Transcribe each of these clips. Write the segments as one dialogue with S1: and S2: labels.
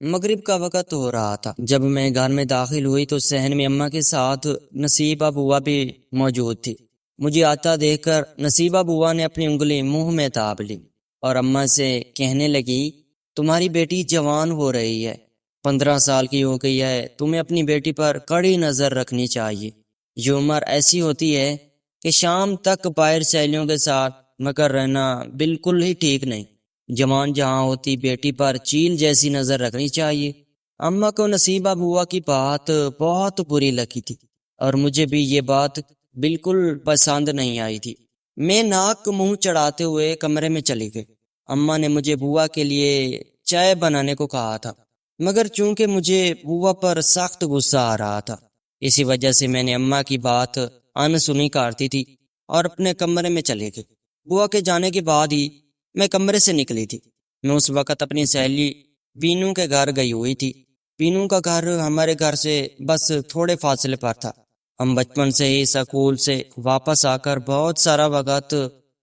S1: مغرب کا وقت ہو رہا تھا جب میں گھر میں داخل ہوئی تو صحن میں اماں کے ساتھ نصیبہ بوا بھی موجود تھی۔ مجھے آتا دیکھ کر نصیبہ بوا نے اپنی انگلی منہ میں داب لی اور اماں سے کہنے لگی، تمہاری بیٹی جوان ہو رہی ہے، 15 سال کی ہو گئی ہے، تمہیں اپنی بیٹی پر کڑی نظر رکھنی چاہیے۔ یہ عمر ایسی ہوتی ہے کہ شام تک باہر سہیلیوں کے ساتھ مگر رہنا بالکل ہی ٹھیک نہیں۔ جوان جہاں ہوتی بیٹی پر چیل جیسی نظر رکھنی چاہیے۔ اماں کو نصیبہ بوا کی بات بہت بری لگی تھی اور مجھے بھی یہ بات بالکل پسند نہیں آئی تھی۔ میں ناک منہ چڑھاتے ہوئے کمرے میں چلی گئی۔ اماں نے مجھے بوا کے لیے چائے بنانے کو کہا تھا، مگر چونکہ مجھے بوا پر سخت غصہ آ رہا تھا، اسی وجہ سے میں نے اماں کی بات انسنی کاٹتی تھی اور اپنے کمرے میں چلی گئی۔ بوا کے جانے کے بعد ہی میں کمرے سے نکلی تھی۔ میں اس وقت اپنی سہیلی پینو کے گھر گئی ہوئی تھی۔ پینو کا گھر ہمارے گھر سے بس تھوڑے فاصلے پر تھا۔ ہم بچپن سے ہی سکول سے واپس آ کر بہت سارا وقت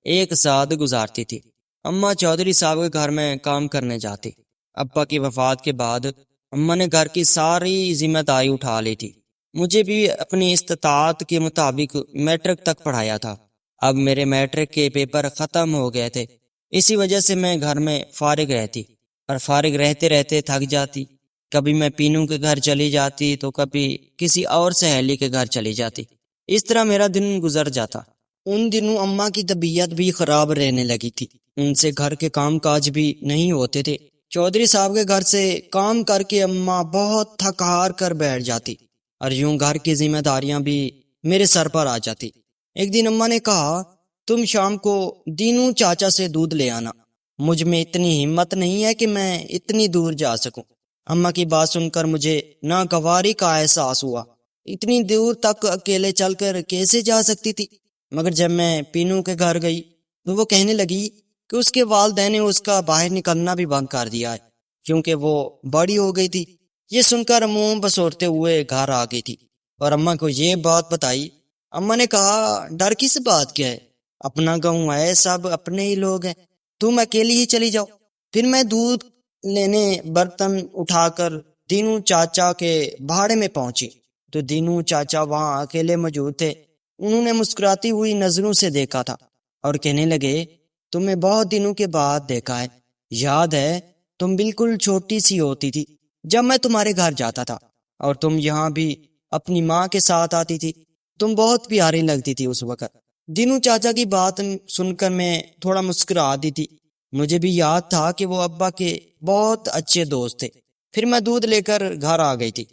S1: ایک ساتھ گزارتی تھی۔ اماں چودھری صاحب کے گھر میں کام کرنے جاتی۔ ابا کی وفات کے بعد اماں نے گھر کی ساری ذمہ داری اٹھا لی تھی۔ مجھے بھی اپنی استطاعت کے مطابق میٹرک تک پڑھایا تھا۔ اب میرے میٹرک کے پیپر ختم ہو گئے تھے، اسی وجہ سے میں گھر میں فارغ رہتی اور فارغ رہتے رہتے تھک جاتی۔ کبھی میں پینو کے گھر چلی جاتی تو کبھی کسی اور سہیلی کے گھر چلی جاتی۔ اس طرح میرا دن گزر جاتا۔ ان دنوں اماں کی طبیعت بھی خراب رہنے لگی تھی، ان سے گھر کے کام کاج بھی نہیں ہوتے تھے۔ چودھری صاحب کے گھر سے کام کر کے اماں بہت تھک ہار کر بیٹھ جاتی اور یوں گھر کی ذمہ داریاں بھی میرے سر پر آ جاتی۔ ایک دن اماں نے کہا، تم شام کو دینو چاچا سے دودھ لے آنا۔ مجھ میں اتنی ہمت نہیں ہے کہ میں اتنی دور جا سکوں۔ اماں کی بات سن کر مجھے ناگواری کا احساس ہوا۔ اتنی دور تک اکیلے چل کر کیسے جا سکتی تھی؟ مگر جب میں پینو کے گھر گئی تو وہ کہنے لگی کہ اس کے والدین نے اس کا باہر نکلنا بھی بند کر دیا ہے کیونکہ وہ بڑی ہو گئی تھی۔ یہ سن کر منہ بسورتے ہوئے گھر آ گئی تھی اور اماں کو یہ بات بتائی۔ اماں نے کہا، ڈر کس بات کیا ہے، اپنا گاؤں ہے، سب اپنے ہی لوگ ہیں، تم اکیلی ہی چلی جاؤ۔ پھر میں دودھ لینے برتن اٹھا کر دینو چاچا کے بھاڑے میں پہنچی تو دینو چاچا وہاں اکیلے موجود تھے۔ انہوں نے مسکراتی ہوئی نظروں سے دیکھا تھا اور کہنے لگے، تمہیں بہت دنوں کے بعد دیکھا ہے، یاد ہے تم بالکل چھوٹی سی ہوتی تھی جب میں تمہارے گھر جاتا تھا اور تم یہاں بھی اپنی ماں کے ساتھ آتی تھی، تم بہت پیاری لگتی تھی اس وقت۔ دینو چاچا کی بات سن کر میں تھوڑا مسکرا دی تھی۔ مجھے بھی یاد تھا کہ وہ ابا کے بہت اچھے دوست تھے۔ پھر میں دودھ لے کر گھر آ گئی تھی۔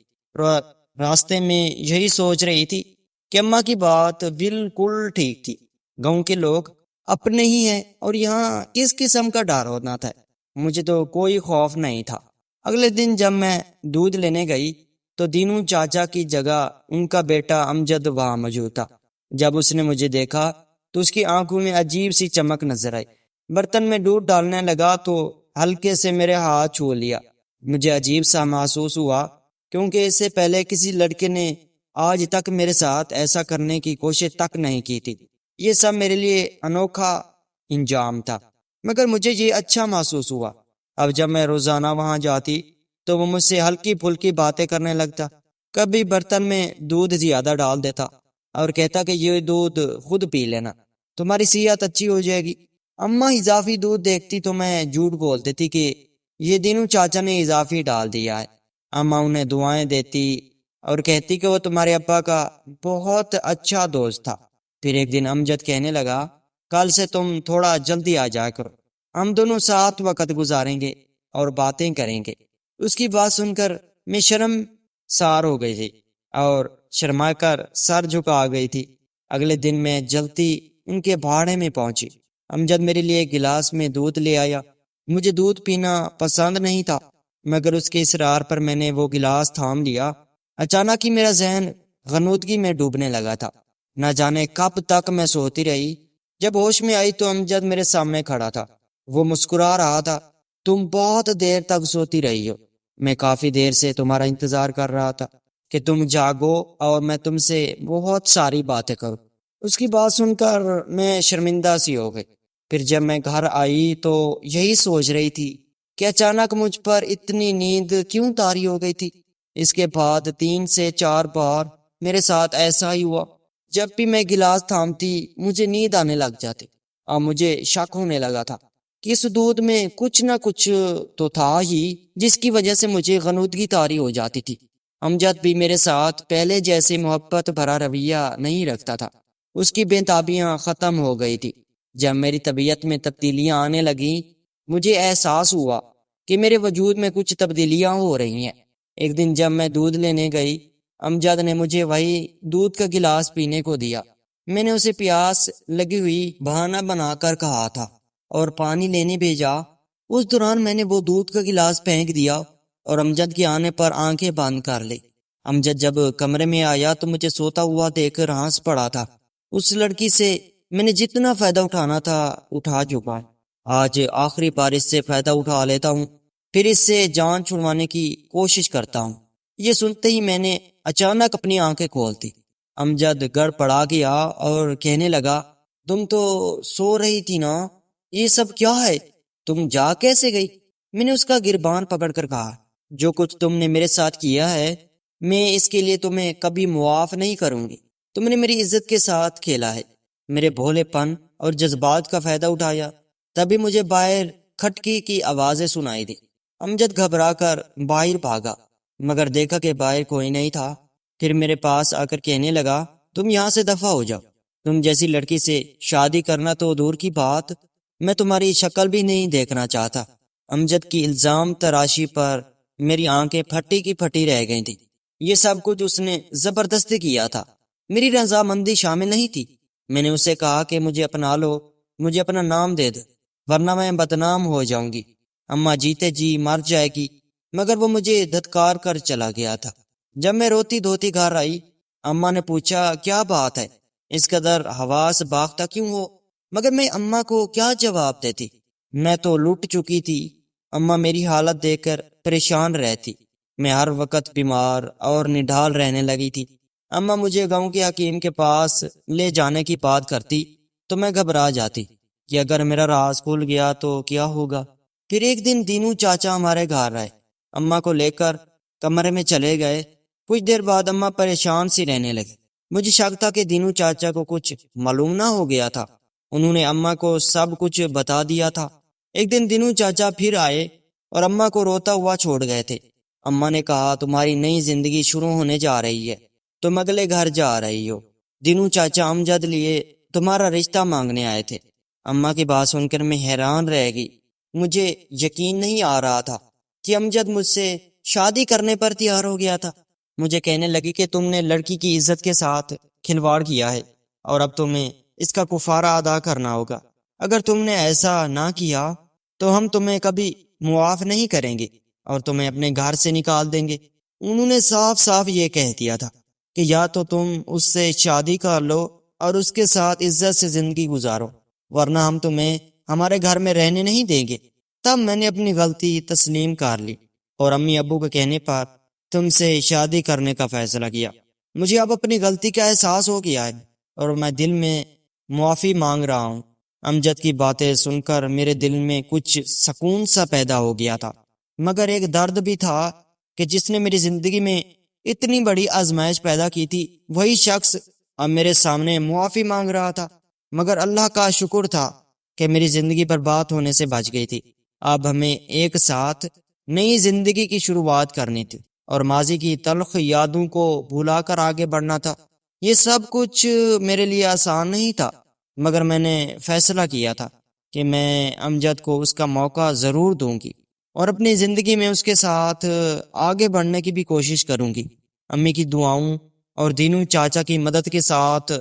S1: راستے میں یہی سوچ رہی تھی کہ اماں کی بات بالکل ٹھیک تھی، گاؤں کے لوگ اپنے ہی ہیں اور یہاں کس قسم کا ڈر ہونا تھا، مجھے تو کوئی خوف نہیں تھا۔ اگلے دن جب میں دودھ لینے گئی تو دینو چاچا کی جگہ ان کا بیٹا امجد وہاں موجود تھا۔ جب اس نے مجھے دیکھا تو اس کی آنکھوں میں عجیب سی چمک نظر آئی۔ برتن میں دودھ ڈالنے لگا تو ہلکے سے میرے ہاتھ چھو لیا۔ مجھے عجیب سا محسوس ہوا کیونکہ اس سے پہلے کسی لڑکے نے آج تک میرے ساتھ ایسا کرنے کی کوشش تک نہیں کی تھی۔ یہ سب میرے لیے انوکھا انجام تھا، مگر مجھے یہ اچھا محسوس ہوا۔ اب جب میں روزانہ وہاں جاتی تو وہ مجھ سے ہلکی پھلکی باتیں کرنے لگتا، کبھی برتن میں دودھ زیادہ ڈال دیتا اور کہتا کہ یہ دودھ خود پی لینا، تمہاری صحت اچھی ہو جائے گی۔ اماں اضافی دودھ دیکھتی تو میں جھوٹ بول دیتی کہ یہ دینو چاچا نے اضافی ڈال دیا ہے۔ اماں انہیں دعائیں دیتی اور کہتی کہ وہ تمہارے ابا کا بہت اچھا دوست تھا۔ پھر ایک دن امجد کہنے لگا، کل سے تم تھوڑا جلدی آ جایا کرو، ہم دونوں ساتھ وقت گزاریں گے اور باتیں کریں گے۔ اس کی بات سن کر میں شرم سار ہو گئی تھی اور شرما کر سر جھکا گئی تھی۔ اگلے دن میں جلدی ان کے بھاڑے میں پہنچی۔ امجد میرے لیے ایک گلاس میں دودھ لے آیا۔ مجھے دودھ پینا پسند نہیں تھا مگر اس کے اصرار پر میں نے وہ گلاس تھام لیا۔ اچانک ہی میرا ذہن غنودگی میں ڈوبنے لگا تھا، نہ جانے کب تک میں سوتی رہی۔ جب ہوش میں آئی تو امجد میرے سامنے کھڑا تھا، وہ مسکرا رہا تھا۔ تم بہت دیر تک سوتی رہی ہو، میں کافی دیر سے تمہارا انتظار کر رہا تھا کہ تم جاگو اور میں تم سے بہت ساری باتیں کروں۔ اس کی بات سن کر میں شرمندہ سی ہو گئی۔ پھر جب میں گھر آئی تو یہی سوچ رہی تھی کہ اچانک مجھ پر اتنی نیند کیوں طاری ہو گئی تھی۔ اس کے بعد 3 سے 4 بار میرے ساتھ ایسا ہی ہوا۔ جب بھی میں گلاس تھامتی مجھے نیند آنے لگ جاتی، اور مجھے شک ہونے لگا تھا کہ اس دودھ میں کچھ نہ کچھ تو تھا ہی، جس کی وجہ سے مجھے غنودگی طاری ہو جاتی تھی۔ امجد بھی میرے ساتھ پہلے جیسے محبت بھرا رویہ نہیں رکھتا تھا، اس کی بےتابیاں ختم ہو گئی تھی۔ جب میری طبیعت میں تبدیلیاں آنے لگیں، مجھے احساس ہوا کہ میرے وجود میں کچھ تبدیلیاں ہو رہی ہیں۔ ایک دن جب میں دودھ لینے گئی، امجد نے مجھے وہی دودھ کا گلاس پینے کو دیا۔ میں نے اسے پیاس لگی ہوئی بہانہ بنا کر کہا تھا اور پانی لینے بھیجا۔ اس دوران میں نے وہ دودھ کا گلاس پھینک دیا اور امجد کے آنے پر آنکھیں بند کر لی۔ امجد جب کمرے میں آیا تو مجھے سوتا ہوا دیکھ کر ہنس پڑا تھا۔ اس لڑکی سے میں نے جتنا فائدہ اٹھانا تھا اٹھا چکا ہے، آج آخری بار اس سے فائدہ اٹھا لیتا ہوں، پھر اس سے جان چھڑوانے کی کوشش کرتا ہوں۔ یہ سنتے ہی میں نے اچانک اپنی آنکھیں کھولتی۔ امجد گڑ پڑا گیا اور کہنے لگا، تم تو سو رہی تھی نا، یہ سب کیا ہے؟ تم جا کیسے گئی؟ میں نے اس کا گربان پکڑ کر کہا، جو کچھ تم نے میرے ساتھ کیا ہے میں اس کے لیے تمہیں کبھی معاف نہیں کروں گی۔ تم نے میری عزت کے ساتھ کھیلا ہے، میرے بھولے پن اور جذبات کا فائدہ اٹھایا۔ تبھی مجھے باہر کھٹکی کی آوازیں سنائی دی۔ امجد گھبرا کر باہر بھاگا، مگر دیکھا کہ باہر کوئی نہیں تھا۔ پھر میرے پاس آ کر کہنے لگا، تم یہاں سے دفع ہو جاؤ، تم جیسی لڑکی سے شادی کرنا تو دور کی بات، میں تمہاری شکل بھی نہیں دیکھنا چاہتا۔ امجد کی الزام تراشی پر میری آنکھیں پھٹی کی پھٹی رہ گئی تھی۔ یہ سب کچھ اس نے زبردستی کیا تھا، میری رضامندی شامل نہیں تھی۔ میں نے اسے کہا کہ مجھے اپنا لو، مجھے اپنا نام دے دو، ورنہ میں بدنام ہو جاؤں گی، اماں جیتے جی مر جائے گی۔ مگر وہ مجھے دھتکار کر چلا گیا تھا۔ جب میں روتی دھوتی گھر آئی، اماں نے پوچھا، کیا بات ہے، اس قدر حواس باختہ کیوں ہو؟ مگر میں اماں کو کیا جواب دیتی؟ میں تو لٹ چکی تھی۔ اماں میری حالت دیکھ کر پریشان رہتی۔ میں ہر وقت بیمار اور نڈھال رہنے لگی تھی۔ اماں مجھے گاؤں کے حکیم کے پاس لے جانے کی بات کرتی تو میں گھبرا جاتی کہ اگر میرا راز کھل گیا تو کیا ہوگا۔ پھر ایک دن دینو چاچا ہمارے گھر آئے، اماں کو لے کر کمرے میں چلے گئے۔ کچھ دیر بعد اماں پریشان سی رہنے لگی۔ مجھے شک تھا کہ دینو چاچا کو کچھ معلوم نہ ہو گیا تھا۔ انہوں نے اماں کو سب کچھ بتا دیا تھا۔ ایک دن دینو چاچا پھر آئے اور اماں کو روتا ہوا چھوڑ گئے تھے۔ اماں نے کہا، تمہاری نئی زندگی شروع ہونے جا رہی ہے، تم اگلے گھر جا رہی ہو۔ دینو چاچا امجد لیے تمہارا رشتہ مانگنے آئے تھے۔ اماں کی بات سن کر میں حیران رہ گئی۔ مجھے یقین نہیں آ رہا تھا کہ امجد مجھ سے شادی کرنے پر تیار ہو گیا تھا۔ مجھے کہنے لگی کہ تم نے لڑکی کی عزت کے ساتھ کھلواڑ کیا ہے اور اب تمہیں اس کا کفارہ ادا کرنا ہوگا۔ اگر تم نے ایسا نہ کیا تو ہم تمہیں کبھی معاف نہیں کریں گے اور تمہیں اپنے گھر سے نکال دیں گے۔ انہوں نے صاف صاف یہ کہہ دیا تھا کہ یا تو تم اس سے شادی کر لو اور اس کے ساتھ عزت سے زندگی گزارو، ورنہ ہم تمہیں ہمارے گھر میں رہنے نہیں دیں گے۔ تب میں نے اپنی غلطی تسلیم کر لی اور امی ابو کے کہنے پر تم سے شادی کرنے کا فیصلہ کیا۔ مجھے اب اپنی غلطی کا احساس ہو گیا ہے اور میں دل میں معافی مانگ رہا ہوں۔ امجد کی باتیں سن کر میرے دل میں کچھ سکون سا پیدا ہو گیا تھا، مگر ایک درد بھی تھا کہ جس نے میری زندگی میں اتنی بڑی آزمائش پیدا کی تھی، وہی شخص اب میرے سامنے معافی مانگ رہا تھا۔ مگر اللہ کا شکر تھا کہ میری زندگی برباد ہونے سے بچ گئی تھی۔ اب ہمیں ایک ساتھ نئی زندگی کی شروعات کرنی تھی اور ماضی کی تلخ یادوں کو بھلا کر آگے بڑھنا تھا۔ یہ سب کچھ میرے لیے آسان نہیں تھا، مگر میں نے فیصلہ کیا تھا کہ میں امجد کو اس کا موقع ضرور دوں گی اور اپنی زندگی میں اس کے ساتھ آگے بڑھنے کی بھی کوشش کروں گی۔ امی کی دعاؤں اور دینو چاچا کی مدد کے ساتھ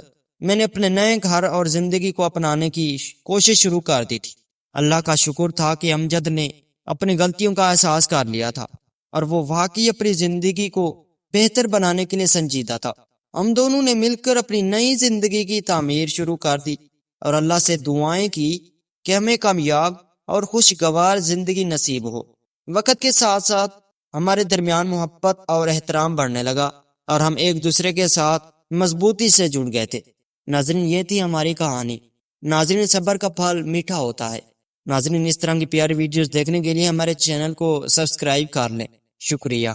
S1: میں نے اپنے نئے گھر اور زندگی کو اپنانے کی کوشش شروع کر دی تھی۔ اللہ کا شکر تھا کہ امجد نے اپنی غلطیوں کا احساس کر لیا تھا اور وہ واقعی اپنی زندگی کو بہتر بنانے کے لیے سنجیدہ تھا۔ ہم دونوں نے مل کر اپنی نئی زندگی کی تعمیر شروع کر دی اور اللہ سے دعائیں کی کہ ہمیں کامیاب اور خوشگوار زندگی نصیب ہو۔ وقت کے ساتھ ساتھ ہمارے درمیان محبت اور احترام بڑھنے لگا اور ہم ایک دوسرے کے ساتھ مضبوطی سے جڑ گئے تھے۔ ناظرین، یہ تھی ہماری کہانی۔ ناظرین، صبر کا پھل میٹھا ہوتا ہے۔ ناظرین اس طرح کی پیاری ویڈیوز دیکھنے کے لیے ہمارے چینل کو سبسکرائب کر لیں، شکریہ۔